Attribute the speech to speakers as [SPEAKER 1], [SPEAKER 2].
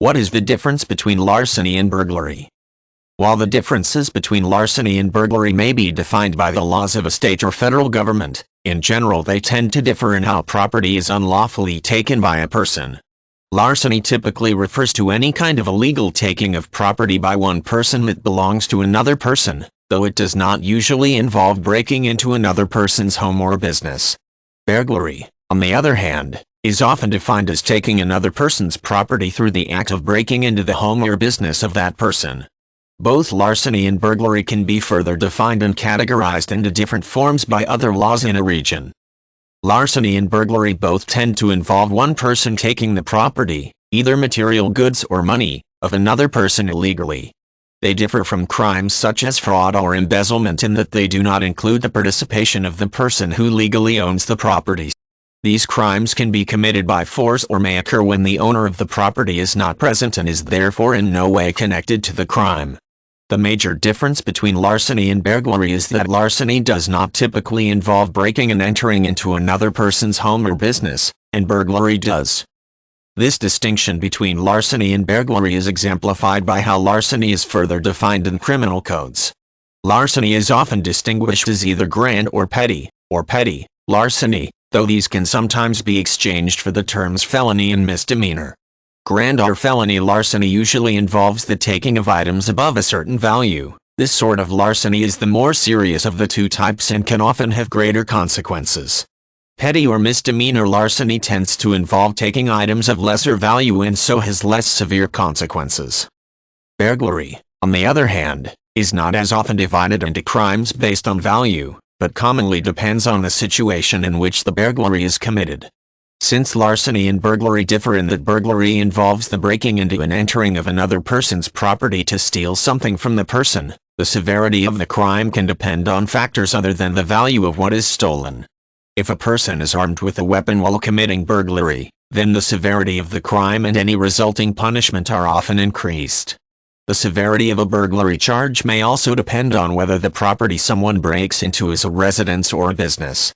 [SPEAKER 1] What is the difference between larceny and burglary? While the differences between larceny and burglary may be defined by the laws of a state or federal government, in general they tend to differ in how property is unlawfully taken by a person. Larceny typically refers to any kind of illegal taking of property by one person that belongs to another person, though it does not usually involve breaking into another person's home or business. Burglary, on the other hand, is often defined as taking another person's property through the act of breaking into the home or business of that person. Both larceny and burglary can be further defined and categorized into different forms by other laws in a region. Larceny and burglary both tend to involve one person taking the property, either material goods or money, of another person illegally. They differ from crimes such as fraud or embezzlement in that they do not include the participation of the person who legally owns the property. These crimes can be committed by force or may occur when the owner of the property is not present and is therefore in no way connected to the crime. The major difference between larceny and burglary is that larceny does not typically involve breaking and entering into another person's home or business, and burglary does. This distinction between larceny and burglary is exemplified by how larceny is further defined in criminal codes. Larceny is often distinguished as either grand or petty larceny, though these can sometimes be exchanged for the terms felony and misdemeanor. Grand or felony larceny usually involves the taking of items above a certain value. This sort of larceny is the more serious of the two types and can often have greater consequences. Petty or misdemeanor larceny tends to involve taking items of lesser value and so has less severe consequences. Burglary, on the other hand, is not as often divided into crimes based on value, but commonly depends on the situation in which the burglary is committed. Since larceny and burglary differ in that burglary involves the breaking into and entering of another person's property to steal something from the person, the severity of the crime can depend on factors other than the value of what is stolen. If a person is armed with a weapon while committing burglary, then the severity of the crime and any resulting punishment are often increased. The severity of a burglary charge may also depend on whether the property someone breaks into is a residence or a business.